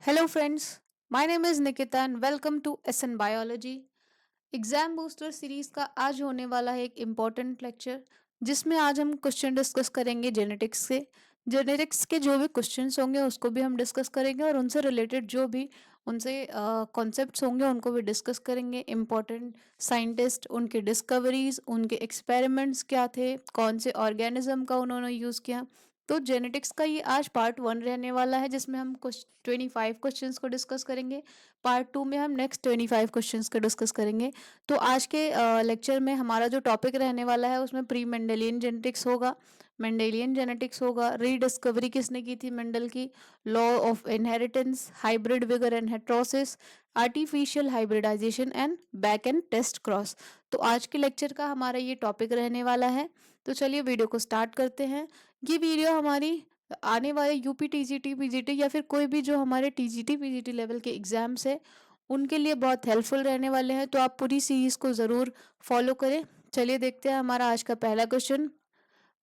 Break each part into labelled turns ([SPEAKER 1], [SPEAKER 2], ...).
[SPEAKER 1] Hello friends, my name is Nikita and welcome to SN Biology. Exam booster series का आज होने वाला है एक इम्पॉर्टेंट लेक्चर जिसमें आज हम क्वेश्चन डिस्कस करेंगे जेनेटिक्स से। जेनेटिक्स के जो भी क्वेश्चंस होंगे उसको भी हम डिस्कस करेंगे और उनसे रिलेटेड जो भी उनसे कॉन्सेप्ट्स होंगे उनको भी डिस्कस करेंगे। इम्पॉर्टेंट साइंटिस्ट, उनके डिस्कवरीज, उनके एक्सपेरिमेंट्स क्या थे, कौन से ऑर्गेनिज्म का उन्होंने यूज़ किया। तो जेनेटिक्स का ये आज पार्ट 1 रहने वाला है जिसमें हम कुछ 25 क्वेश्चंस को डिस्कस करेंगे। पार्ट 2 में हम नेक्स्ट 25 क्वेश्चंस को डिस्कस करेंगे। तो आज के लेक्चर में हमारा जो टॉपिक रहने वाला है उसमें प्री मेंडेलियन जेनेटिक्स होगा, मेंडेलियन जेनेटिक्स होगा, रीडिस्कवरी किसने की थी मेंडल की, law of inheritance, hybrid vigour and heterosis, artificial hybridisation and back and test cross. तो आज के लेक्चर का हमारा ये टॉपिक रहने वाला है। तो चलिए वीडियो को स्टार्ट करते हैं। ये वीडियो हमारी आने वाले यूपी टीजीटी पीजीटी या फिर कोई भी जो हमारे टीजीटी पीजीटी लेवल के एग्जाम्स है उनके लिए बहुत हेल्पफुल रहने वाले हैं। तो आप पूरी सीरीज को ज़रूर फॉलो करें। चलिए देखते हैं हमारा आज का पहला question.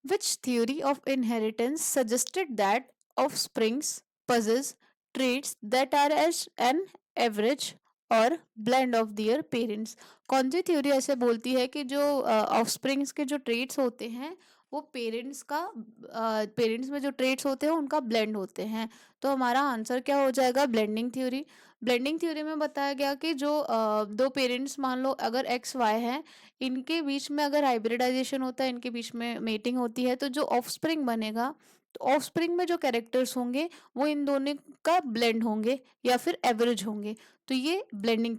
[SPEAKER 1] Which theory of inheritance suggested that offsprings possess traits that are as an average और ब्लेंड ऑफ दियर पेरेंट्स। कौन सी थ्योरी ऐसे बोलती है कि जो ऑफस्प्रिंग्स के जो ट्रेट्स होते हैं वो पेरेंट्स में जो ट्रेट्स होते हैं उनका ब्लेंड होते हैं। तो हमारा आंसर क्या हो जाएगा? Blending theory. ब्लेंडिंग थ्योरी में बताया गया कि जो दो पेरेंट्स मान लो अगर एक्स वाई हैं, इनके बीच में अगर हाइब्रिडाइजेशन होता है, इनके बीच में मेटिंग होती है, तो जो ऑफस्प्रिंग बनेगा, तो ऑफस्प्रिंग में जो कैरेक्टर्स होंगे वो इन दोनों का ब्लेंड होंगे या फिर एवरेज होंगे। तो ये ब्लेंडिंग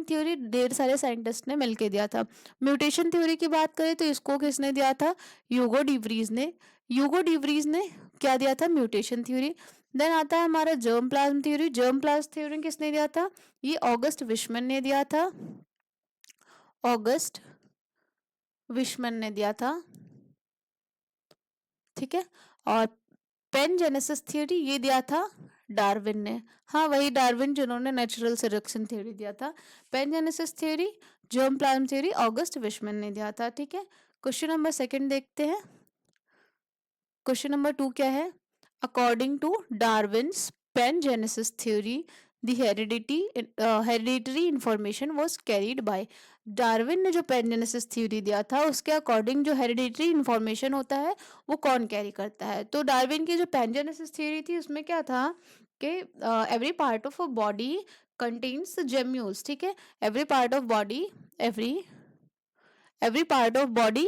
[SPEAKER 1] थ्योरी ढेर सारे साइंटिस्ट ने मिलके दिया था। म्यूटेशन थ्योरी की बात करें तो इसको किसने दिया था? यूगो डिवरीज ने। यूगो डिवरीज ने क्या दिया था? Mutation theory. देन आता है हमारा germ plasm theory. Germ plasm theory किसने दिया था? ये ऑगस्ट विशमन ने दिया था। ऑगस्ट विशमन ने दिया था, ठीक है। और पेन जेनेसिस थ्योरी ये दिया था डार्विन ने। हाँ, वही डार्विन जिन्होंने नेचुरल सिलेक्शन थ्योरी दिया था। Pangenesis theory, germ plasm theory August Weismann ने दिया था, ठीक है। क्वेश्चन नंबर सेकंड देखते हैं। क्वेश्चन नंबर 2 क्या है? According to Darwin's pangenesis theory the hereditary information was carried by. Darwin ने जो पेन जेनेसिस थ्योरी दिया था उसके अकॉर्डिंग जो हेरिडिटरी इंफॉर्मेशन होता है वो कौन कैरी करता है? तो डार्विन की जो पेन जेनेसिस थ्योरी थी उसमें क्या था कि every part of a body contains gemmules, ठीक है। Every part of body every every part of body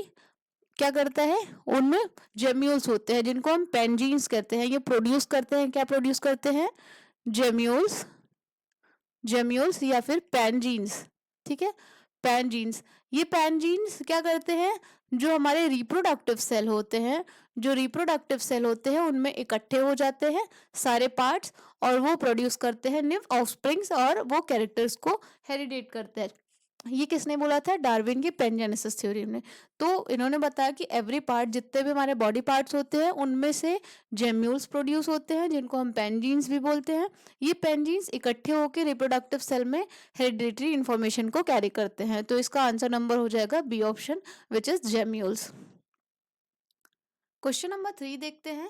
[SPEAKER 1] क्या करता है? उनमें जेम्यूल्स होते हैं जिनको हम पेनजीन्स कहते हैं। ये प्रोड्यूस करते हैं, क्या प्रोड्यूस करते हैं? जेम्यूल्स, जेम्यूल्स या फिर पेनजीन्स, ठीक है। पेनजीन्स, ये पेनजीन्स क्या करते हैं? जो हमारे रिप्रोडक्टिव सेल होते हैं, जो रिप्रोडक्टिव सेल होते हैं उनमें इकट्ठे हो जाते हैं सारे पार्ट्स और वो प्रोड्यूस करते हैं न्यू ऑफस्प्रिंग्स और वो कैरेक्टर्स को हेरिडेट करते हैं। ये किसने बोला था? डार्विन की पेनजेनेसिस थ्योरी ने। तो इन्होंने बताया कि एवरी पार्ट, जितने भी हमारे बॉडी पार्ट्स होते हैं उनमें से जेम्यूल्स प्रोड्यूस होते हैं जिनको हम पेनजीन्स भी बोलते हैं। ये पेनजीन्स इकट्ठे होकर रिप्रोडक्टिव सेल में हेरिडिटरी इंफॉर्मेशन को कैरी करते हैं। तो इसका आंसर नंबर हो जाएगा B option, which is gemmules. Question number 3 देखते हैं।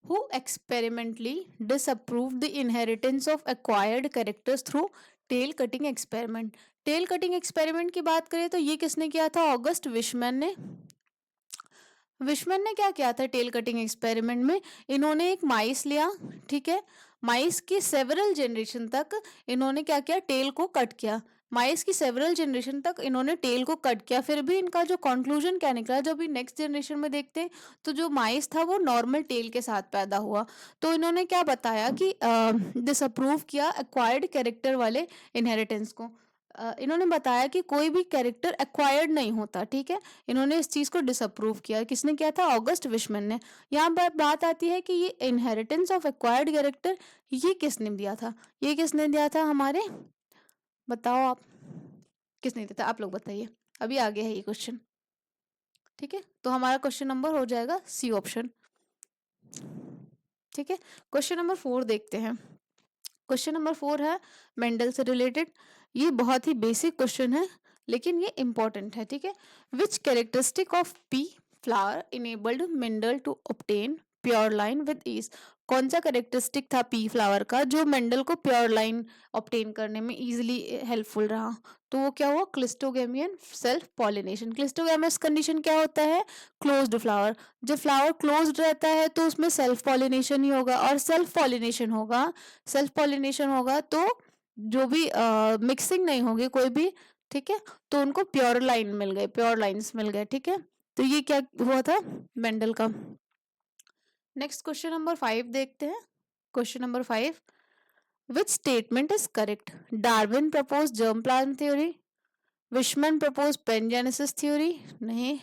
[SPEAKER 1] Who experimentally disapproved the inheritance of acquired characters through tail cutting experiment? Tail cutting experiment की बात करें तो ये किसने किया था? ऑगस्ट विशमैन ने। विशमैन ने क्या किया था टेल कटिंग एक्सपेरिमेंट में? इन्होंने एक माइस लिया, ठीक है। माइस की सेवरल जनरेशन तक इन्होंने क्या किया? टेल को कट किया। माइस की सेवरल जनरेशन तक इन्होंने टेल को कट किया। फिर भी इनका जो कंक्लूजन क्या निकला, जो भी नेक्स्ट जनरेशन में देखते हैं तो जो माइस था वो नॉर्मल टेल के साथ पैदा हुआ। तो इन्होंने क्या बताया कि डिसअप्रूव किया एक्वायर्ड कैरेक्टर वाले इनहेरिटेंस को। इन्होंने बताया कि कोई भी कैरेक्टर एक्वायर्ड नहीं होता, ठीक है। इन्होंने इस चीज को डिसअप्रूव किया। किसने किया था? ऑगस्ट विशमन ने। यहाँ पर बात आती है कि ये इनहेरिटेंस ऑफ एक्वायर्ड कैरेक्टर ये किसने दिया था? ये किसने दिया था हमारे? बताओ आप, किसने दिया था? आप लोग बताइए। अभी आगे है ये क्वेश्चन, ठीक है। तो हमारा क्वेश्चन नंबर हो जाएगा सी ऑप्शन, ठीक है। क्वेश्चन नंबर 4 देखते हैं। क्वेश्चन नंबर 4 है मेंडल से रिलेटेड। ये बहुत ही बेसिक क्वेश्चन है लेकिन ये इंपॉर्टेंट है, ठीक है। Which characteristic of pea flower enabled Mendel to obtain pure line with ease? कौन सा कैरेक्टरिस्टिक था पी फ्लावर का जो मेंडल को प्योर लाइन ऑब्टेन करने में इजीली हेल्पफुल रहा? तो वो क्या हुआ? क्लिस्टोगेमियन सेल्फ पॉलिनेशन। क्लिस्टोगेमियस कंडीशन क्या होता है? Closed flower. जब फ्लावर क्लोज्ड रहता है तो उसमें सेल्फ पॉलिनेशन ही होगा, और सेल्फ पॉलिनेशन होगा तो जो भी मिक्सिंग नहीं होगी कोई भी, ठीक है, तो उनको प्योर लाइन मिल गए, प्योर लाइन्स मिल गए, ठीक है। तो ये क्या हुआ था मेंडल का। नेक्स्ट क्वेश्चन नंबर 5 देखते हैं। Question number 5, which statement is correct? Darwin propose germ plasm theory, Weismann propose pangenesis theory, नहीं,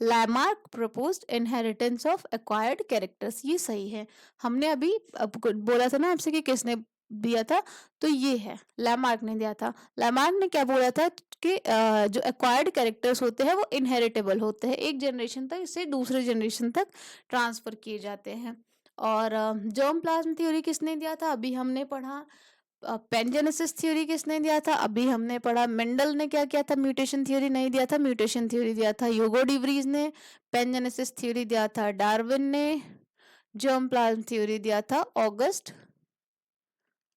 [SPEAKER 1] Lamarck proposed inheritance of acquired characters. ये सही है। हमने अभी बोला था ना आपसे कि किसने दिया था, तो ये है, लैमार्क ने दिया था। लैमार्क ने क्या बोला था कि जो एक्वायर्ड कैरेक्टर्स होते हैं वो इनहेरिटेबल होते हैं, एक जनरेशन तक से दूसरे जनरेशन तक ट्रांसफर किए जाते हैं। और जर्म प्लाज्म थ्योरी किसने दिया था? अभी हमने पढ़ा। पेनजेनेसिस थ्योरी किसने दिया था? अभी हमने पढ़ा। मेंडल ने क्या किया था? म्यूटेशन थ्योरी नहीं दिया था, म्यूटेशन थ्योरी दिया था। ह्यूगो डिवरीज ने पेनजेनेसिस थ्योरी दिया था। डार्विन ने जर्म प्लाज्म थ्योरी दिया था। ऑगस्ट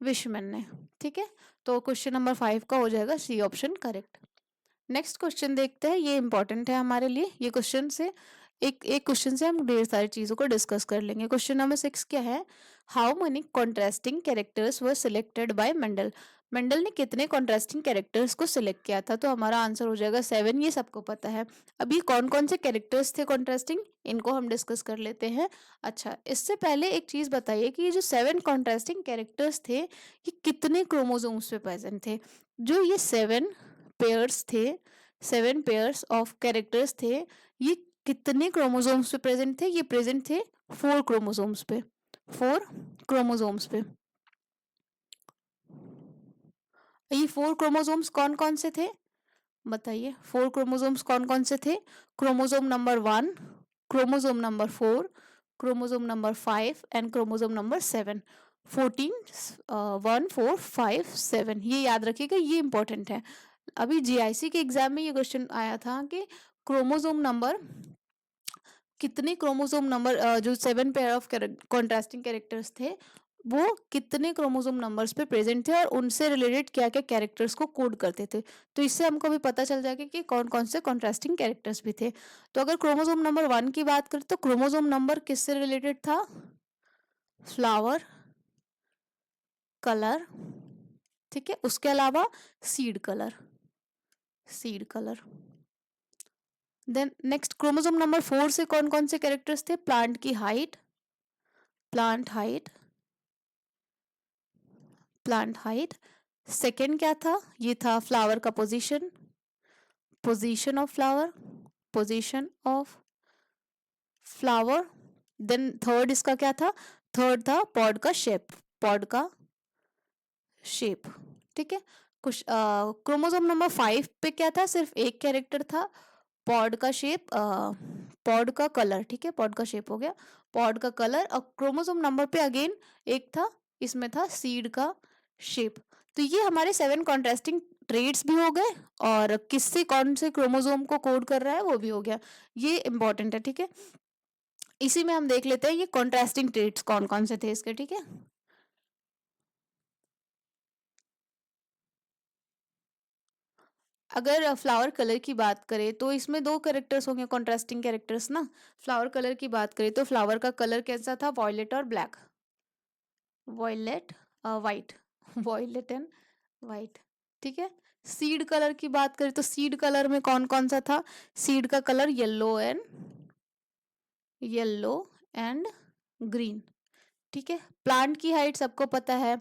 [SPEAKER 1] विशमन ने, ठीक है। तो क्वेश्चन नंबर 5 का हो जाएगा C option correct. Next question देखते हैं, ये इंपॉर्टेंट है हमारे लिए। ये क्वेश्चन से एक एक क्वेश्चन से हम ढेर सारी चीजों को डिस्कस कर लेंगे। क्वेश्चन नंबर 6 क्या है? How many contrasting characters were selected by Mendel? Mendel ने कितने कॉन्ट्रास्टिंग कैरेक्टर्स को सिलेक्ट किया था? तो हमारा आंसर हो जाएगा 7, ये सबको पता है। अभी कौन कौन से कैरेक्टर्स थे कॉन्ट्रास्टिंग, इनको हम डिस्कस कर लेते हैं। अच्छा, इससे पहले एक चीज बताइए कि ये जो 7 कॉन्ट्रास्टिंग कैरेक्टर्स थे, ये कितने क्रोमोसोम्स पे प्रेजेंट थे? जो ये 7 पेयर्स ऑफ कैरेक्टर्स थे, ये कितने क्रोमोसोम्स पे प्रेजेंट थे? ये प्रेजेंट थे 4 क्रोमोसोम्स पे, 4 क्रोमोसोम्स पे। ये 4 क्रोमोसोम्स कौन कौन से थे बताइए? 4 क्रोमोसोम्स कौन कौन से थे? Chromosome number 1, chromosome number 4, chromosome number 5 and chromosome number 7। 14 1 4 5 7, ये याद रखिएगा, ये इंपॉर्टेंट है। अभी जीआईसी के एग्जाम में ये क्वेश्चन आया था कि क्रोमोसोम नंबर कितने, क्रोमोसोम नंबर जो 7 पेयर ऑफ कॉन्ट्रास्टिंग कैरेक्टर्स थे वो कितने क्रोमोसोम नंबर्स पे प्रेजेंट थे और उनसे रिलेटेड क्या क्या कैरेक्टर्स को कोड करते थे। तो इससे हमको भी पता चल जाएगा कि कौन कौन से कॉन्ट्रास्टिंग कैरेक्टर्स भी थे। तो अगर क्रोमोसोम नंबर 1 की बात करें तो क्रोमोसोम नंबर किससे रिलेटेड था? फ्लावर कलर, ठीक है। उसके अलावा seed colour, seed colour. Then next chromosome number 4 से कौन कौन से कैरेक्टर्स थे? प्लांट की height, plant height, plant height. Second क्या था? ये था फ्लावर का position, position of flower, position of flower. Then third इसका क्या था? थर्ड था पॉड का शेप, पॉड का शेप, ठीक है। कुछ क्रोमोसोम नंबर 5 पे क्या था? सिर्फ एक कैरेक्टर था, पॉड का शेप, पॉड का कलर, ठीक है, पॉड का शेप हो गया, पॉड का कलर। और क्रोमोसोम नंबर पे अगेन एक था, इसमें था सीड का शेप। तो ये हमारे 7 कॉन्ट्रास्टिंग ट्रेड्स भी हो गए, और किससे कौन से क्रोमोसोम को कोड कर रहा है वो भी हो गया। ये इंपॉर्टेंट है, ठीक है। इसी में हम देख लेते हैं ये कॉन्ट्रास्टिंग ट्रेड्स कौन कौन से थे इसके, ठीक है। अगर फ्लावर कलर की बात करें तो इसमें 2 कैरेक्टर्स होंगे कॉन्ट्रास्टिंग कैरेक्टर्स ना। फ्लावर कलर की बात करें तो फ्लावर का कलर कैसा था? वॉयलेट और black, violet white, violet and white, ठीक है। सीड कलर की बात करें तो सीड कलर में कौन कौन सा था? सीड का कलर येलो एंड ग्रीन, ठीक है। प्लांट की हाइट सबको पता है,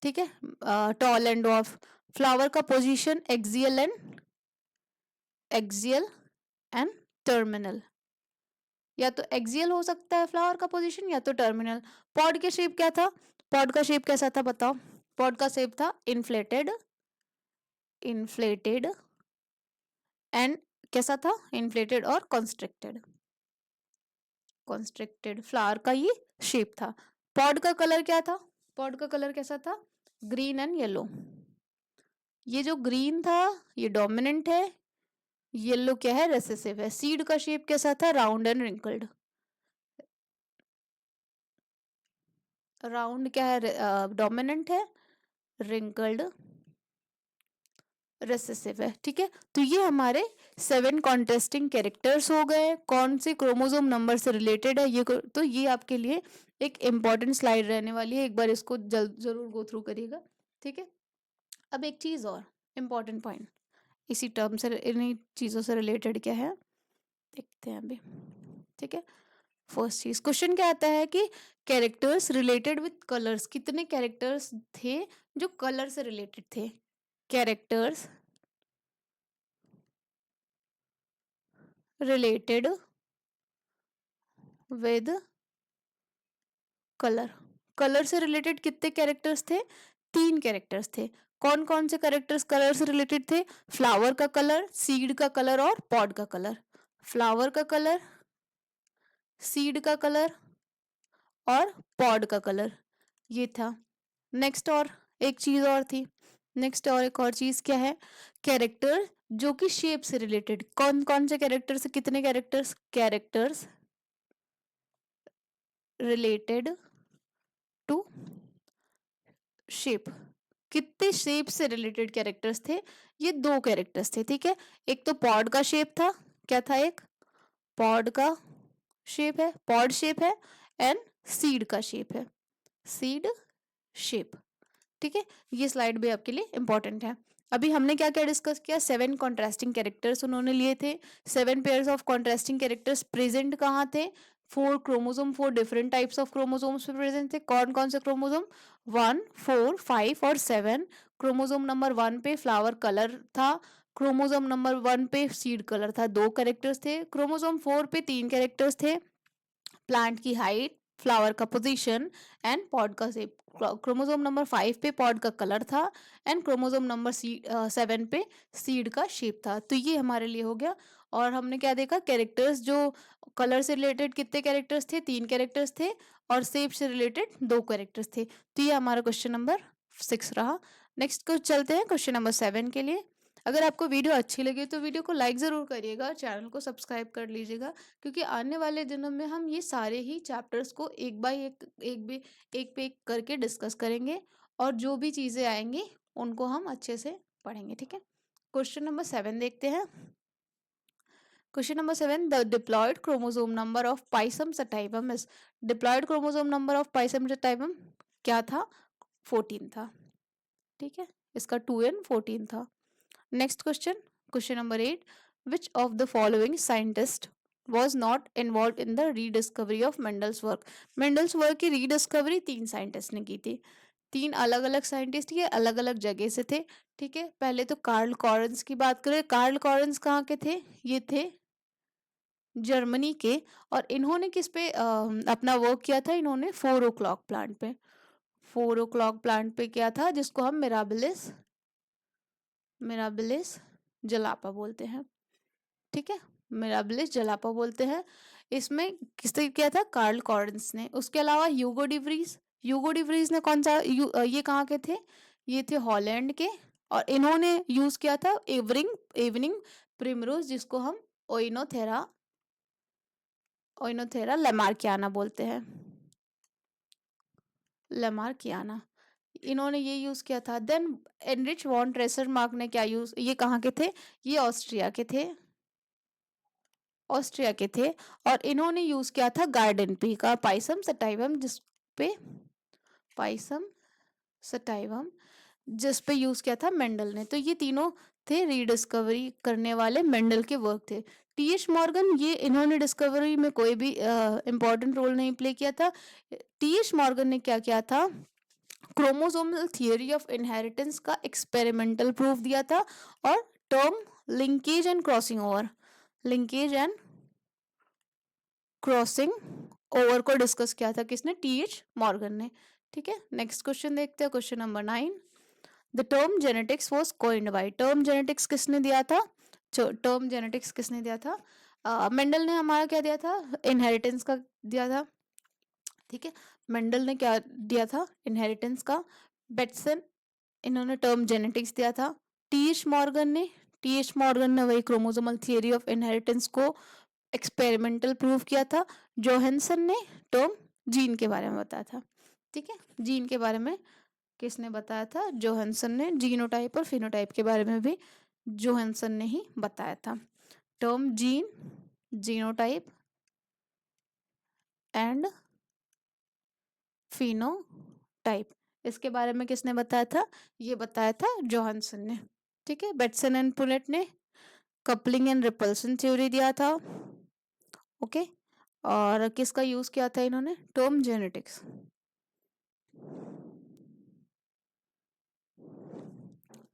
[SPEAKER 1] ठीक है, टॉल एंड डॉर्फ। फ्लावर का पोजीशन एक्सियल एंड टर्मिनल, या तो एक्सियल हो सकता है फ्लावर का पोजीशन या तो टर्मिनल। पॉड के शेप क्या था? पॉड का शेप कैसा था बताओ? पॉड का शेप था इन्फ्लेटेड, इन्फ्लेटेड एंड कैसा था? इन्फ्लेटेड और कॉन्स्ट्रिक्टेड, कॉन्स्ट्रिक्टेड फ्लावर का ये शेप था। पॉड का कलर क्या था? पॉड का कलर कैसा था? Green and yellow. ये जो ग्रीन था ये डोमिनेंट है, येलो क्या है? रेसेसिव है। सीड का शेप कैसा था? राउंड एंड रिंकल्ड, राउंड क्या है, डोमिनेंट है, रिंकल्ड रिसेसिव है। ठीक है, तो ये हमारे 7 कॉन्ट्रास्टिंग कैरेक्टर्स हो गए, कौन से क्रोमोसोम नंबर से रिलेटेड है ये तो ये आपके लिए एक इम्पॉर्टेंट स्लाइड रहने वाली है, एक बार इसको जरूर गो थ्रू करिएगा। ठीक है, अब एक चीज और इम्पॉर्टेंट पॉइंट इसी टर्म से, इन्हीं चीजों से रिलेटेड क्या है देखते हैं अभी। ठीक है, फर्स्ट चीज क्वेश्चन क्या आता है कि कैरेक्टर्स रिलेटेड विथ कलर्स, कितने कैरेक्टर्स थे जो कलर से रिलेटेड थे। Characters related with colour, colour से रिलेटेड कितने कैरेक्टर्स थे, 3 कैरेक्टर्स थे। कौन कौन से कैरेक्टर्स कलर से रिलेटेड थे, फ्लावर का कलर, सीड का कलर और पॉड का कलर। फ्लावर का कलर, सीड का कलर और पॉड का कलर, ये था। नेक्स्ट और एक चीज और थी, नेक्स्ट और एक और चीज क्या है, कैरेक्टर जो कि शेप से रिलेटेड, कौन कौन से कैरेक्टर्स, कितने characters, characters related to shape, कितने शेप से रिलेटेड कैरेक्टर्स थे, ये 2 कैरेक्टर्स थे। ठीक है, एक तो पॉड का शेप था, क्या था, एक पॉड का शेप है, पॉड शेप है, एंड सीड का शेप है, सीड शेप। ठीक है, ये स्लाइड भी आपके लिए इंपॉर्टेंट है। अभी हमने क्या क्या डिस्कस किया, 7 कॉन्ट्रास्टिंग कैरेक्टर्स उन्होंने लिए थे, 7 pairs of contrasting characters present कहाँ थे, 4 chromosome, 4 different types of chromosomes पे प्रेजेंट थे। कौन कौन से क्रोमोसोम, 1, 4, 5 और 7। क्रोमोसोम नंबर 1 पे फ्लावर कलर था, क्रोमोसोम नंबर 1 पे सीड कलर था, 2 कैरेक्टर्स थे। क्रोमोसोम 4 पे 3 कैरेक्टर्स थे, प्लांट की हाइट, फ्लावर का पोजीशन एंड पॉड का शेप। क्रोमोसोम नंबर 5 पे पॉड का कलर था एंड क्रोमोसोम नंबर 7 पे सीड का शेप था। तो ये हमारे लिए हो गया। और हमने क्या देखा, कैरेक्टर्स जो कलर से रिलेटेड कितने कैरेक्टर्स थे, 3 कैरेक्टर्स थे, और शेप से रिलेटेड 2 कैरेक्टर्स थे। तो ये हमारा क्वेश्चन नंबर 6 रहा। नेक्स्ट को चलते हैं क्वेश्चन नंबर 7 के लिए। अगर आपको वीडियो अच्छी लगी तो वीडियो को लाइक ज़रूर करिएगा, चैनल को सब्सक्राइब कर लीजिएगा, क्योंकि आने वाले दिनों में हम ये सारे ही चैप्टर्स को एक बाय एक पे एक करके डिस्कस करेंगे, और जो भी चीज़ें आएंगी उनको हम अच्छे से पढ़ेंगे। ठीक है, क्वेश्चन नंबर 7 देखते हैं। Question number 7, the diploid chromosome number of Pisum sativum is, diploid chromosome number of Pisum sativum क्या था, 14 था। ठीक है, इसका 2n 14 था। Next question, question number 8, which of the following scientist was not involved in the rediscovery of Mendel's work. Mendel's work की rediscovery 3 scientist ने की थी, 3 अलग अलग साइंटिस्ट, ये अलग अलग जगह से थे। ठीक है, पहले तो कार्ल कॉरेंस की बात करें, कार्ल कॉरेंस कहाँ के थे, ये थे जर्मनी के, और इन्होंने किस पे अपना वर्क किया था, इन्होंने 4 o'clock प्लांट पे, 4 o'clock प्लांट पे किया था, जिसको हम मिराबिलिस मिराबिलिस जलापा बोलते हैं। ठीक है, मिराबिलिस जलापा बोलते हैं। इसमें किसने किया था, कार्ल कॉरेंस ने। उसके अलावा यूगो डिवरीज ने कौन सा ये कहाँ के थे, ये थे हॉलैंड के, और इन्होंने यूज किया था एवनिंग प्रिमरोज, जिसको हम ओइनोथेरा ओइनोथेरा लेमार्कियाना बोलते हैं, लेमार्कियाना, इन्होंने ये यूज किया था। Then Erich von Tschermak ने क्या यूज, ये कहाँ के थे, ये ऑस्ट्रिया के थे, ऑस्ट्रिया के थे, और इन्होंने यूज किया था गार्डन पी का पाइसम सटाइवम, जिस पे पाइसम सटाइवम जिस पे यूज किया था मेंडल ने। तो ये तीनों थे रीडिस्कवरी करने वाले, मेंडल के वर्क थे। टी.एच. मॉर्गन, ये इन्होंने डिस्कवरी में कोई भी इम्पोर्टेंट रोल नहीं प्ले किया था। टी.एच. मॉर्गन ने क्या किया था, क्रोमोसोमल थियोरी ऑफ इनहेरिटेंस का एक्सपेरिमेंटल प्रूफ दिया था, और term linkage and crossing over, linkage and crossing over को डिस्कस किया था, किसने, टी.एच. मॉर्गन ने। ठीक है, नेक्स्ट क्वेश्चन देखते हैं, question number 9, the term genetics was coined bye, term genetics किसने दिया था, टर्म जेनेटिक्स किसने दिया था, मेंडल ने हमारा क्या दिया था, इनहेरिटेंस का दिया था। ठीक है, मेंडल ने क्या दिया था, इनहेरिटेंस का। बेटसन, इन्होंने टर्म जेनेटिक्स दिया था। टी.एच. मॉर्गन ने वही क्रोमोसोमल थियरी ऑफ इनहेरिटेंस को एक्सपेरिमेंटल प्रूव किया था। जोहेंसन ने टर्म जीन के बारे में बताया था। ठीक है, जीन के बारे में किसने बताया था? जोहानसन ने। जीनोटाइप और फिनोटाइप के बारे में भी जोहानसन ने ही बताया था। Term gene, genotype and phenotype, इसके बारे में किसने बताया था? ये बताया था जोहानसन ने। ठीक है, बेटसन एंड पुलेट ने कपलिंग एंड रिपल्सन थ्योरी दिया था। ओके, और किसका यूज किया था इन्होंने? Term genetics.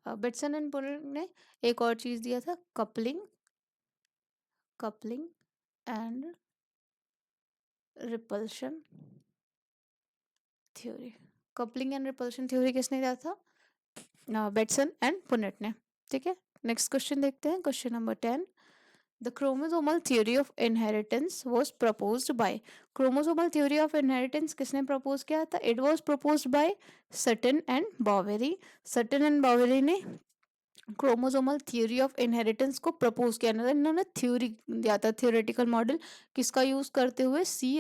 [SPEAKER 1] बेटसन एंड पुलेट ने एक और चीज दिया था, coupling and repulsion theory. Coupling and repulsion theory किसने दिया था? बेटसन एंड पुनेट ने। ठीक है, नेक्स्ट क्वेश्चन देखते हैं, question number 10। The chromosomal theory of inheritance was proposed by, chromosomal theory of inheritance किसने propose किया था? It was proposed by Sutton and Boveri. Sutton and Boveri ने क्रोमोसोमल थियोरी ऑफ इनहेरिटेंस को propose किया ना, इन्होंने थ्योरी दिया था, थियोरेटिकल मॉडल, किसका यूज करते हुए? Sea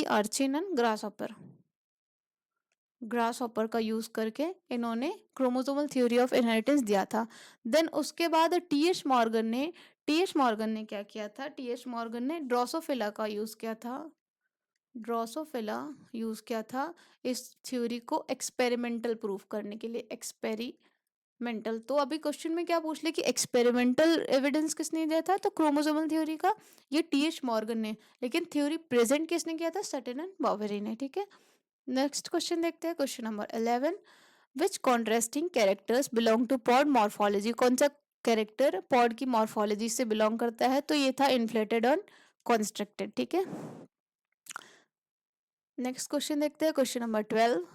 [SPEAKER 1] urchin and grass hopper का यूज करके इन्होंने क्रोमोसोमल थ्योरी ऑफ इनहेरिटेंस दिया था। देन उसके बाद टी एच मॉर्गन ने क्या किया था? टी एच मॉर्गन ने ड्रोसोफिला का यूज किया था। ड्रोसोफिला यूज किया था इस थ्योरी को एक्सपेरिमेंटल प्रूफ करने के लिए। एक्सपेरिमेंटल, तो अभी क्वेश्चन में क्या पूछ ले कि एक्सपेरिमेंटल एविडेंस किसने दिया था? तो क्रोमोसोमल थ्योरी का ये टी.एच. मॉर्गन ने, लेकिन थ्योरी प्रेजेंट किसने किया था? सटन एंड बॉवेरी ने। ठीक है, नेक्स्ट क्वेश्चन देखते हैं, question number 11। Which contrasting characters belong to pod morphology? कौन सा कैरेक्टर पॉड की मॉर्फोलॉजी से बिलोंग करता है? तो ये था इन्फ्लेटेड और कॉन्स्ट्रक्टेड। ठीक है, नेक्स्ट क्वेश्चन देखते हैं, question number 12।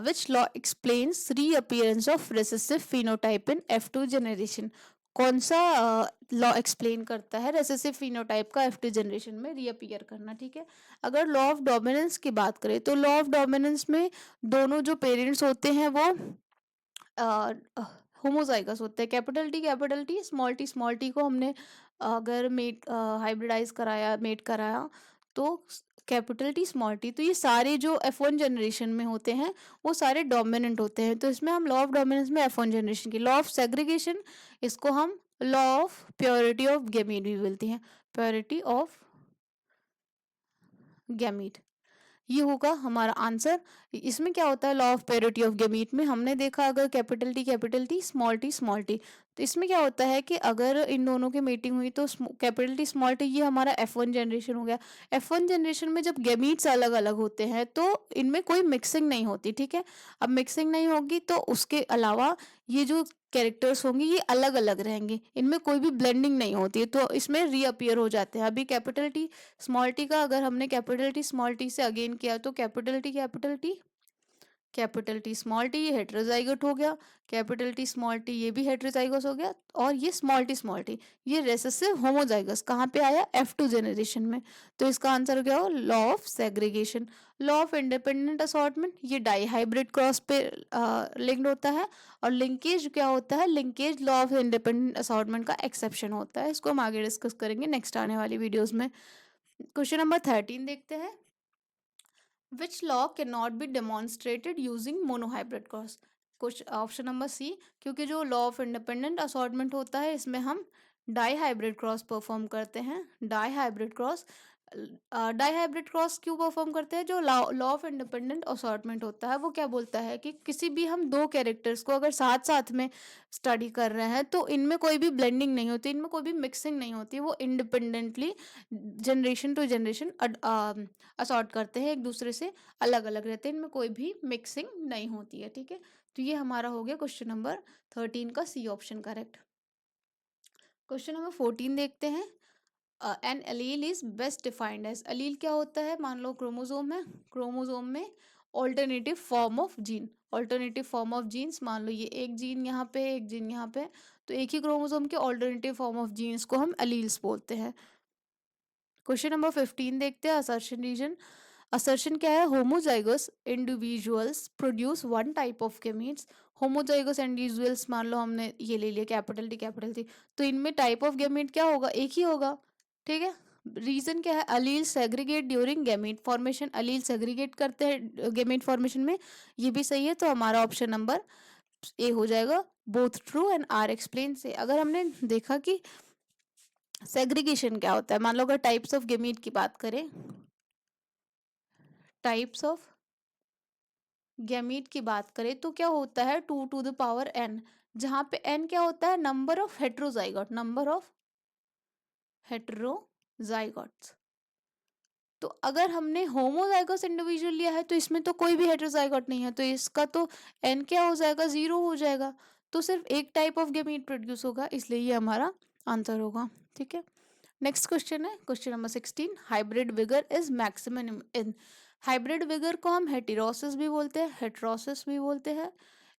[SPEAKER 1] Which law explains reappearance of recessive phenotype in F2 generation? कौन सा लॉ एक्सप्लेन करता है रेसेसिव फिनोटाइप का F2 जनरेशन में रीअपियर करना? ठीक है, अगर लॉ ऑफ डोमिनेंस की बात करें तो लॉ ऑफ डोमिनेंस में दोनों जो पेरेंट्स होते हैं वो होमोजाइगस होते हैं। कैपिटल टी स्मॉल टी को हमने अगर मेट हाइब्रिडाइज कराया, मेट कराया, तो कैपिटल टी स्मॉल टी, तो ये सारे जो F1 जनरेशन में होते हैं वो सारे डोमिनेंट होते हैं। तो इसमें हम लॉ ऑफ डोमिनेंस में F1 जनरेशन की, लॉ ऑफ सेग्रीगेशन इसको हम law of purity of gamete भी बोलते हैं, प्योरिटी ऑफ गैमीट। ये होगा हमारा आंसर। इसमें क्या होता है? Law of parity of gamete में हमने देखा, अगर कैपिटल टी स्मॉल टी, तो इसमें क्या होता है कि अगर इन दोनों की मीटिंग हुई तो कैपिटल टी स्मॉल टी, ये हमारा F1 जनरेशन हो गया। F1 जनरेशन में जब गैमीट्स अलग अलग होते हैं तो इनमें कोई मिक्सिंग नहीं होती। ठीक है, अब मिक्सिंग नहीं होगी तो उसके अलावा ये जो कैरेक्टर्स होंगे ये अलग अलग रहेंगे, इनमें कोई भी ब्लेंडिंग नहीं होती है, तो इसमें रीअपियर हो जाते हैं। अभी कैपिटल टी स्मॉल टी का अगर हमने कैपिटल टी स्मॉल टी से अगेन किया तो कैपिटल टी स्मॉल टी, ये हेटेरोजाइगोट हो गया। कैपिटल टी स्मॉल टी ये भी हेटेरोजाइगोस हो गया। और ये स्मॉल टी ये रेसेसिव होमोजाइगस कहाँ पे आया? F2 जनरेशन में। तो इसका आंसर क्या हो? Law of segregation. Law of independent assortment, ये डाई हाइब्रिड क्रॉस पे लिंक्ड होता है। और लिंकेज क्या होता है? Linkage law of independent assortment का एक्सेप्शन होता है। इसको हम आगे डिस्कस करेंगे नेक्स्ट आने वाली वीडियोज में। क्वेश्चन नंबर 13 देखते हैं। Which law cannot be demonstrated using monohybrid cross? कुछ ऑप्शन नंबर सी, क्योंकि जो लॉ ऑफ इंडिपेंडेंट असॉर्टमेंट होता है इसमें हम डाई हाइब्रिड क्रॉस परफॉर्म करते हैं। डाई हाइब्रिड क्रॉस क्यों परफॉर्म करते हैं? जो लॉ ऑफ इंडिपेंडेंट असॉर्टमेंट होता है वो क्या बोलता है कि किसी भी हम दो कैरेक्टर्स को अगर साथ साथ में स्टडी कर रहे हैं तो इनमें कोई भी ब्लेंडिंग नहीं होती, इनमें कोई भी मिक्सिंग नहीं होती, वो independently generation to generation assort करते हैं, एक दूसरे से अलग अलग रहते हैं, इनमें कोई भी मिक्सिंग नहीं होती है। ठीक है, तो ये हमारा हो गया क्वेश्चन नंबर 13 का C option correct. Question number 14 देखते हैं। An allele is best defined as, allele क्या होता है? मान लो क्रोमोसोम है, क्रोमोसोम में alternative form of gene, alternative form of genes, मान लो ये एक जीन यहाँ पे, एक जीन यहाँ पे, तो एक ही क्रोमोसोम के ऑल्टरनेटिव फॉर्म ऑफ जीन्स को हम एलील्स बोलते हैं। क्वेश्चन नंबर 15 देखते हैं, असर्शन रीजन। असर्शन क्या है? Homozygous individuals produce one type of gametes. Homozygous individuals, मान लो हमने ये ले लिया कैपिटल टी, तो इनमें टाइप ऑफ गैमीट क्या होगा? एक ही होगा। ठीक है, रीजन क्या है, allele segregate during gamete formation, allele segregate करते हैं गैमीट फॉर्मेशन में, ये भी सही है। तो हमारा ऑप्शन नंबर ए हो जाएगा, both true and R explain से। अगर हमने देखा कि सेग्रीगेशन क्या होता है, मान लो अगर टाइप्स ऑफ गैमीट की बात करें, टाइप्स ऑफ गैमीट की बात करें तो क्या होता है 2 to the power n, जहां पे n क्या होता है, number of heterozygote, number of heterozygotes. तो अगर हमने होमोजाइगोस इंडिविजुअल लिया है तो इसमें तो कोई भी हेट्रोजाइगोट नहीं है, तो इसका तो n क्या हो जाएगा, 0 हो जाएगा। तो सिर्फ एक टाइप ऑफ गैमीट प्रोड्यूस होगा, इसलिए ये हमारा आंसर होगा। ठीक है, नेक्स्ट क्वेश्चन है question number 16, hybrid vigour is maximum in. Hybrid vigour को हम हेटेरोसिस भी बोलते हैं, हेटेरोसिस भी बोलते हैं।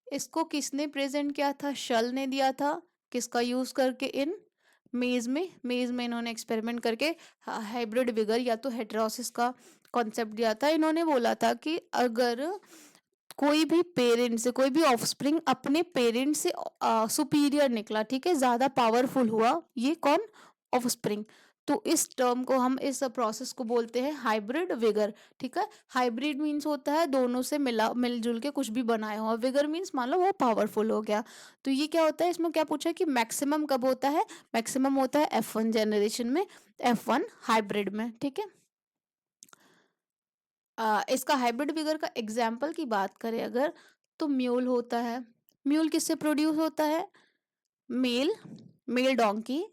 [SPEAKER 1] इसको किसने प्रेजेंट किया था, शल ने दिया था, किसका यूज करके, इन मेज में इन्होंने एक्सपेरिमेंट करके हाइब्रिड विगर या तो हेटेरोसिस का कॉन्सेप्ट दिया था। इन्होंने बोला था कि अगर कोई भी पेरेंट से, कोई भी ऑफस्प्रिंग अपने पेरेंट से सुपीरियर निकला, ठीक है, ज्यादा पावरफुल हुआ, ये कौन, ऑफस्प्रिंग, तो इस टर्म को हम, इस प्रोसेस को बोलते हैं हाइब्रिड विगर। ठीक है, हाइब्रिड मीन्स होता है दोनों से मिलजुल के कुछ भी बनाया हो, और विगर मीन्स मान लो वो पावरफुल हो गया। तो ये क्या होता है, इसमें क्या पूछा है कि मैक्सिमम कब होता है, मैक्सिमम होता है F1 जनरेशन में, F1 हाइब्रिड में। ठीक है, इसका हाइब्रिड फिगर का एग्जाम्पल की बात करें अगर, तो म्यूल होता है। म्यूल किससे प्रोड्यूस होता है, male male donkey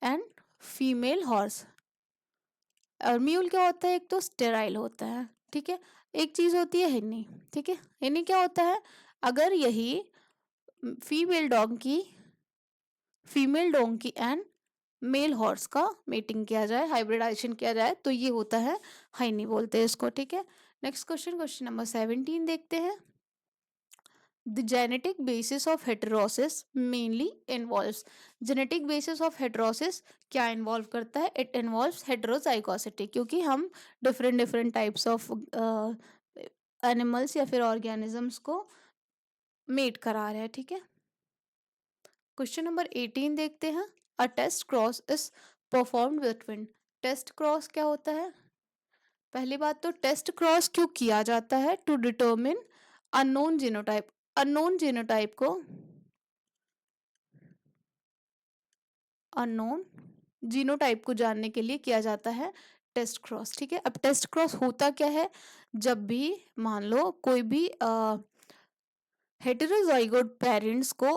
[SPEAKER 1] and female horse. और म्यूल क्या होता है, एक तो स्टेराइल होता है, ठीक है, एक चीज होती है हिन्नी। ठीक है, हिन्नी क्या होता है, अगर यही female donkey female donkey and male horse का मेटिंग किया जाए, हाइब्रिडाइजेशन किया जाए, तो ये होता है हाइनी बोलते हैं इसको। ठीक है, नेक्स्ट क्वेश्चन, क्वेश्चन नंबर 17 देखते हैं। The genetic basis of heterosis mainly involves, genetic basis of heterosis क्या involve करता है, it involves heterozygosity, क्योंकि हम different types of animals या फिर organisms को मेट करा रहे हैं। ठीक है, क्वेश्चन नंबर 18 देखते हैं। A test cross is performed between, test cross क्या होता है, पहली बात तो टेस्ट क्रॉस क्यों किया जाता है, to determine unknown genotype, unknown genotype को, अननोन जीनोटाइप को जानने के लिए किया जाता है टेस्ट क्रॉस। ठीक है, अब टेस्ट क्रॉस होता क्या है, जब भी मान लो कोई भी हेटेरोजाइगोट पेरेंट्स को,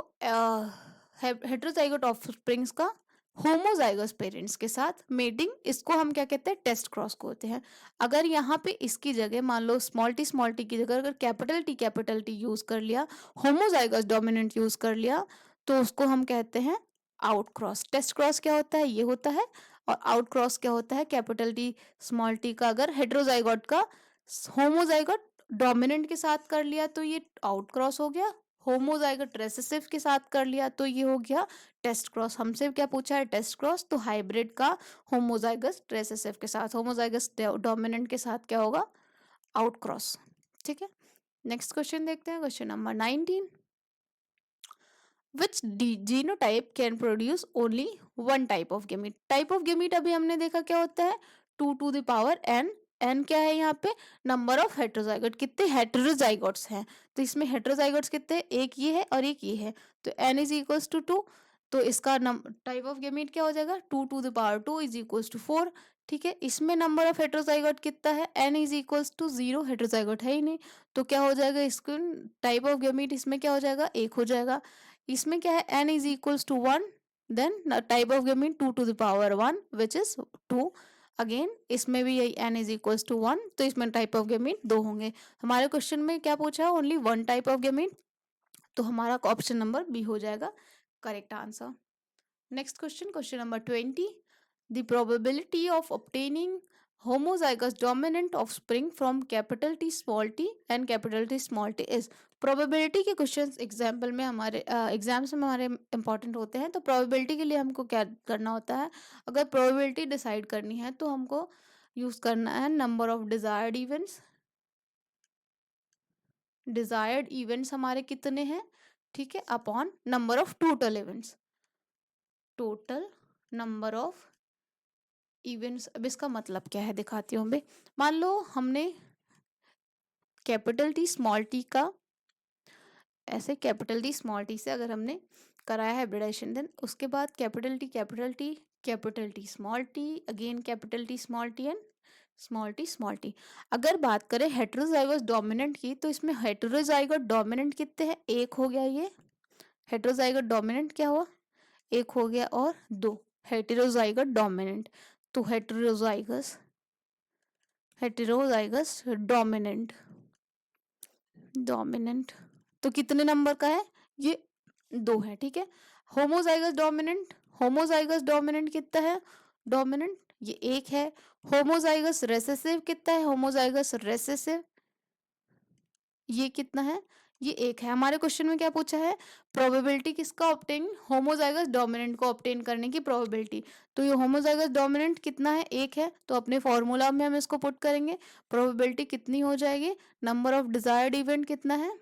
[SPEAKER 1] हेटेरोजाइगोट ऑफस्प्रिंग्स का होमोजाइगस पेरेंट्स के साथ मेटिंग, इसको हम क्या कहते हैं, टेस्ट क्रॉस को होते हैं। अगर यहाँ पे इसकी जगह मान लो स्मॉल टी की जगह अगर कैपिटल टी यूज कर लिया, होमोजाइगस डोमिनेंट यूज कर लिया, तो उसको हम कहते हैं आउट क्रॉस। टेस्ट क्रॉस क्या होता है, ये होता है, और आउट क्रॉस क्या होता है, कैपिटल टी स्मॉल टी का अगर हेटेरोजाइगोट का होमोजाइगोट डोमिनेंट के साथ कर लिया तो ये आउट क्रॉस हो गया, होमोजाइगोट रेसेसिव के साथ कर लिया तो ये हो गया टेस्ट क्रॉस। हमसे क्या पूछा है, टेस्ट क्रॉस, तो हाइब्रिड का होमोजाइगस रेसेसिव के साथ, होमोजाइगस डोमिनेंट के साथ क्या होगा, आउट क्रॉस। ठीक है, नेक्स्ट क्वेश्चन देखते हैं, question number 19, which genotype can produce only one type of gamete, type of gamete अभी हमने देखा क्या होता है, 2 to the power n, n क्या है यहाँ पे, नंबर ऑफ हेट्रोजाइगोट, कितने हेट्रोजाइगोट्स हैं, तो इसमें हेट्रोजाइगोट्स कितने, एक ये है और एक ये है, तो n इज इक्वल्स टू 2, तो इसका टाइप ऑफ गेमीट क्या हो जाएगा, 2 to the power 2 is equals to 4। ठीक है, इसमें नंबर ऑफ हेट्रोजाइगोट कितना है, n is equals to 0, heterozygote है ही नहीं, तो क्या हो जाएगा, इसको टाइप ऑफ गेमीट इसमें क्या हो जाएगा, एक हो जाएगा। इसमें क्या है, n is equals to 1, then type of gamete 2 to the power 1 which is 2। Again इसमें भी यही n इज इक्वल्स टू 1, तो इसमें टाइप ऑफ गेमीट दो होंगे। हमारे क्वेश्चन में क्या पूछा है, only one type of gamete, तो हमारा ऑप्शन नंबर बी हो जाएगा correct answer. Next question, question number 20, the probability of obtaining homozygous dominant offspring from capital T small t and capital T small t is, probability के questions example में हमारे exams में हमारे important होते हैं, तो प्रोबेबिलिटी के लिए हमको क्या करना होता है, अगर प्रोबेबिलिटी डिसाइड करनी है तो हमको यूज करना है number of desired events, desired events हमारे कितने हैं, ठीक है, upon number of total events, total number of events, अब इसका मतलब क्या है दिखाती हूँ मैं। मान लो हमने कैपिटल टी स्मॉल टी का, ऐसे कैपिटल टी स्मॉल टी से अगर हमने कराया हाइब्रिडाइजेशन, देन उसके बाद capital T capital T capital T small T, again capital T small T and small T small T. अगर बात करें हेटेरोजाइगस डोमिनेंट की, तो इसमें हेटेरोजाइगस डोमिनेंट कितने हैं, एक हो गया ये। हेटेरोजाइगस डोमिनेंट क्या हुआ, एक हो गया, और दो हेटेरोजाइगस डोमिनेंट। तो हेटेरोजाइगस, हेटेरोजाइगस डोमिनेंट, डोमिनेंट तो कितने नंबर का है, ये दो है, ठीक है। होमोजाइगस डोमिनेंट, होमोजाइगस डोमिनेंट कितना है, डोमिनेंट ये एक है। होमोजाइगस रेसेसिव कितना है, होमोजाइगस रेसेसिव ये कितना है, ये एक है। हमारे क्वेश्चन में क्या पूछा है, प्रोबेबिलिटी किसका ऑब्टेन, होमोजाइगस डोमिनेंट को ऑब्टेन करने की प्रोबेबिलिटी। तो ये होमोजाइगस डोमिनेंट कितना है, एक है, तो अपने फॉर्मूला में हम इसको पुट करेंगे। प्रोबेबिलिटी कितनी हो जाएगी, नंबर ऑफ डिजायर्ड इवेंट कितना है,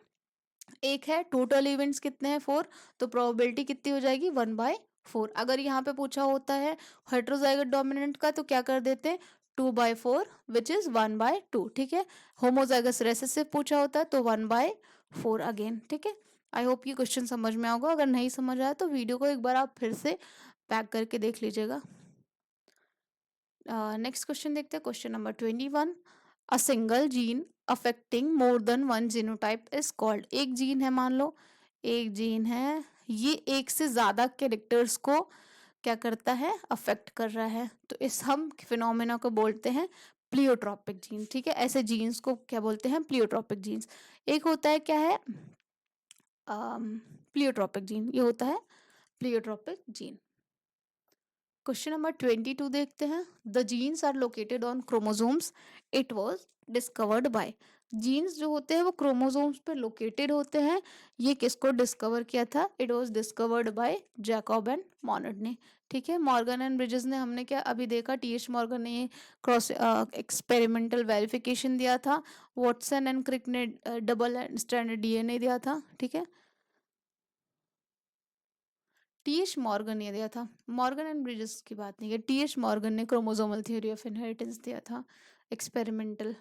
[SPEAKER 1] एक है, टोटल इवेंट्स कितने हैं, 4, तो प्रोबेबिलिटी कितनी हो जाएगी, 1/4। अगर यहाँ पे पूछा होता है हेटेरोजाइगस डोमिनेंट का, तो क्या कर देते हैं, 2/4 विच इज 1/2, ठीक है। होमोजाइगस रेसेसिव पूछा होता है तो 1/4 अगेन, ठीक है। आई होप ये क्वेश्चन समझ में होगा, अगर नहीं समझ आया तो वीडियो को एक बार आप फिर से बैक करके देख लीजिएगा। नेक्स्ट क्वेश्चन देखते हैं, question number 21। A single gene affecting more than one genotype is called. एक जीन है, मान लो एक जीन है, ये एक से ज्यादा कैरेक्टर्स को क्या करता है, अफेक्ट कर रहा है, तो इस हम फिनोमेना को बोलते हैं प्लियोट्रॉपिक जीन, ठीक है। ऐसे जीन्स को क्या बोलते हैं, प्लियोट्रॉपिक जीन्स। एक होता है क्या है, प्लियोट्रॉपिक जीन, ये होता है प्लियोट्रॉपिक जीन। क्वेश्चन नंबर 22 देखते हैं। The genes are located on chromosomes, it was discovered by. Genes जो होते हैं वो क्रोमोसोम्स पे लोकेटेड होते हैं, ये किसको डिस्कवर किया था, it was discovered bye Jacob and Morgan ने, ठीक है। मॉर्गन एंड ब्रिजेस ने, हमने क्या अभी देखा, टीएच मॉर्गन ने क्रॉस एक्सपेरिमेंटल वेरिफिकेशन दिया था, वॉटसन एंड क्रिक ने डबल स्ट्रैंडेड डीएनए दिया था, ठीक है। टीएच मॉर्गन ने दिया था, मॉर्गन एंड ब्रिजेस की बात नहीं है, टीएच मॉर्गन ने क्रोमोसोमल थ्योरी ऑफ इनहेरिटेंस दिया था, एक्सपेरिमेंटल।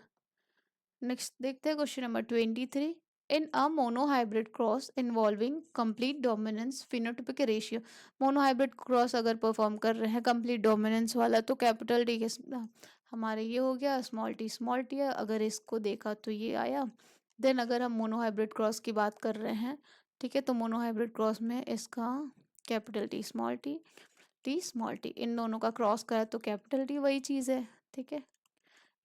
[SPEAKER 1] नेक्स्ट देखते हैं question number 23। In a monohybrid cross involving complete dominance phenotypic ratio, monohybrid cross अगर परफॉर्म कर रहे हैं कंप्लीट डोमिनेंस वाला, तो कैपिटल टी के हमारे ये हो गया, स्मॉल टी है, अगर इसको देखा तो ये आया। देन अगर हम मोनोहाइब्रिड क्रॉस की बात कर रहे हैं, ठीक है, तो मोनोहाइब्रिड क्रॉस में इसका कैपिटल टी स्मॉल टी, इन दोनों का क्रॉस करा तो कैपिटल टी वही चीज़ है, ठीक है,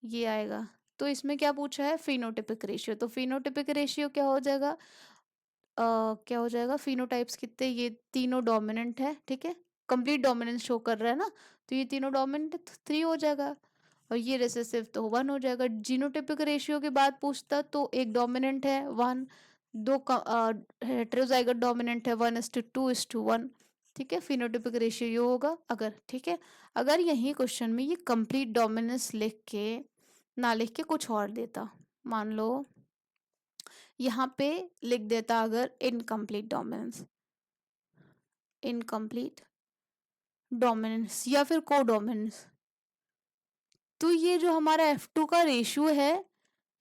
[SPEAKER 1] ये आएगा। तो इसमें क्या पूछा है, फिनोटिपिक रेशियो, तो फिनोटिपिक रेशियो क्या हो जाएगा, क्या हो जाएगा, फिनोटाइप्स कितने, ये तीनों डोमिनेंट है, ठीक है, कंप्लीट डोमिनेंस शो कर रहा है ना, तो ये तीनों डोमिनेंट 3 हो जाएगा, और ये रिसेसिव तो 1 हो जाएगा। जीनोटिपिक रेशियो के बाद पूछता तो एक डोमिनेंट है 1, दो हेटेरोजाइगस डोमिनेंट है 1:2:1, ठीक है। फिनोटिपिक रेशियो ये होगा अगर, ठीक है। अगर यही क्वेश्चन में ये कंप्लीट डोमिनेंस लिख के ना लिख के कुछ और देता, मान लो यहाँ पे लिख देता अगर इनकम्प्लीट डोमिनेंस, इनकम्प्लीट डोमिनेंस या फिर को डोमिनेंस, तो ये जो हमारा F2 का रेशियो है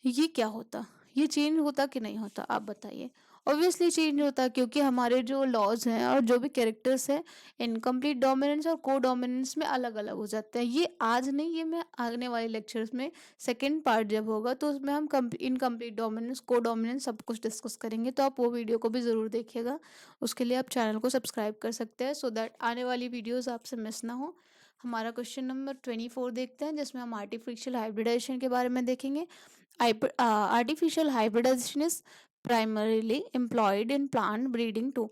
[SPEAKER 1] ये क्या होता, ये चेंज होता कि नहीं होता, आप बताइए। ऑब्वियसली चेंज होता, क्योंकि हमारे जो लॉज हैं और जो भी कैरेक्टर्स हैं इनकम्प्लीट डोमिनेंस और को डोमिनेंस में अलग अलग हो जाते हैं। ये आज नहीं, ये मैं आने वाले लेक्चर्स में सेकंड पार्ट जब होगा तो उसमें हम इनकम्प्लीट डोमिनेंस को डोमिनेंस सब कुछ डिस्कस करेंगे, तो आप वो वीडियो को भी ज़रूर देखिएगा। उसके लिए आप चैनल को सब्सक्राइब कर सकते हैं, सो दैट आने वाली वीडियोज़ आपसे मिस ना हो। हमारा क्वेश्चन नंबर 24 देखते हैं, जिसमें हम आर्टिफिशियल हाइब्रिडाइजेशन के बारे में देखेंगे। Artificial hybridization is primarily employed in plant breeding too.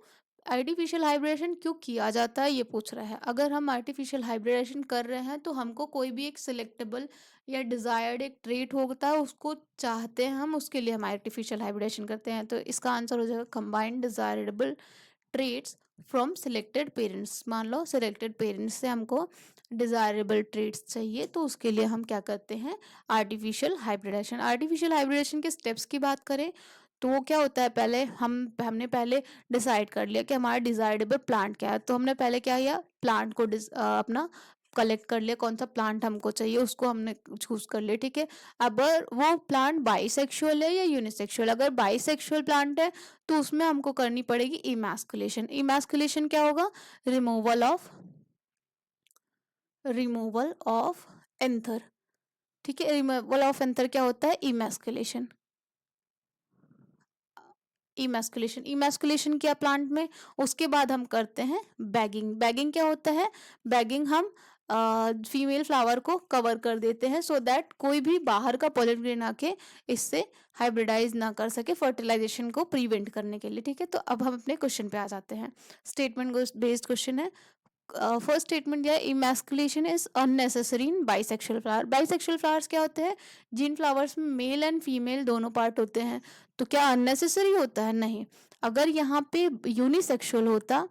[SPEAKER 1] Artificial hybridisation क्यों किया जाता है ये पूछ रहा है। अगर हम आर्टिफिशियल हाइब्रिडेशन कर रहे हैं तो हमको कोई भी एक सिलेक्टेबल या डिजायर्ड एक ट्रेट होता है, उसको चाहते हैं हम, उसके लिए हम आर्टिफिशियल हाइब्रिडेशन करते हैं। तो इसका आंसर हो जाएगा combined desirable traits from selected parents. मान लो सिलेक्टेड पेरेंट्स से हमको डिजायरेबल ट्रेट्स चाहिए, तो उसके लिए हम क्या करते हैं, आर्टिफिशियल हाइब्रिडेशन। आर्टिफिशियल हाइब्रिडेशन के स्टेप्स की बात करें तो वो क्या होता है, पहले हमने पहले डिसाइड कर लिया कि हमारा डिजायरेबल प्लांट क्या है, तो हमने पहले क्या किया, प्लांट को अपना कलेक्ट कर लिया कौन सा प्लांट हमको चाहिए, उसको हमने चूज कर लिया, ठीक है। अब वो प्लांट बाइसेक्सुअल है या यूनिसेक्सुअल, अगर बाइसेक्सुअल प्लांट है तो उसमें हमको करनी पड़ेगी इमैस्कुलेशन। इमैस्कुलेशन क्या होगा? रिमूवल ऑफ एंथर, ठीक है। रिमूवल ऑफ एंथर क्या होता है? इमैस्कुलेशन। इमैस्कुलेशन किया प्लांट में, उसके बाद हम करते हैं बैगिंग। बैगिंग क्या होता है? बैगिंग हम फीमेल फ्लावर को कवर कर देते हैं सो दैट कोई भी बाहर का पॉलन ग्रेन आके इससे हाइब्रिडाइज ना कर सके, फर्टिलाइजेशन को प्रिवेंट करने के लिए, ठीक है। तो अब हम अपने क्वेश्चन पे आ जाते हैं। स्टेटमेंट बेस्ड क्वेश्चन है। फर्स्ट स्टेटमेंट दिया है, emasculation is unnecessary in bisexual flower. Bisexual flowers क्या होते हैं? जिन फ्लावर्स में मेल एंड फीमेल दोनों पार्ट होते हैं। तो क्या अननेसेसरी होता है? नहीं। अगर यहाँ पे यूनिसेक्सुअल होता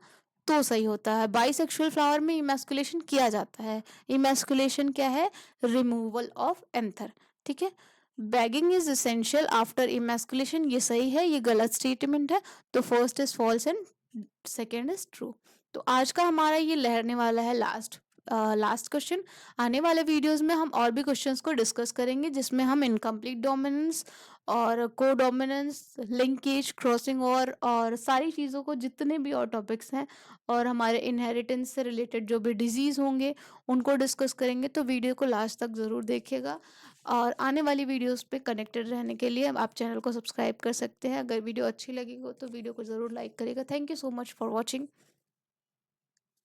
[SPEAKER 1] तो सही होता है। बाइसेक्सुअल फ्लावर में इमैस्कुलेशन किया जाता है। इमैस्कुलेशन क्या है? रिमूवल ऑफ एंथर, ठीक है। Bagging is essential after emasculation, ये सही है, ये गलत स्टेटमेंट है। तो first is false and second is true. तो आज का हमारा ये रहने वाला है लास्ट क्वेश्चन। आने वाले वीडियोस में हम और भी क्वेश्चंस को डिस्कस करेंगे, जिसमें हम इनकम्प्लीट डोमिनेंस और को डोमिनेंस, लिंकेज, क्रॉसिंग और सारी चीज़ों को, जितने भी और टॉपिक्स हैं और हमारे इनहेरिटेंस से रिलेटेड जो भी डिजीज़ होंगे उनको डिस्कस करेंगे। तो वीडियो को लास्ट तक ज़रूर देखिएगा। और आने वाली वीडियोस पे कनेक्टेड रहने के लिए आप चैनल को सब्सक्राइब कर सकते हैं। अगर वीडियो अच्छी लगी हो तो वीडियो को ज़रूर लाइक करिएगा। Thank you so much for watching.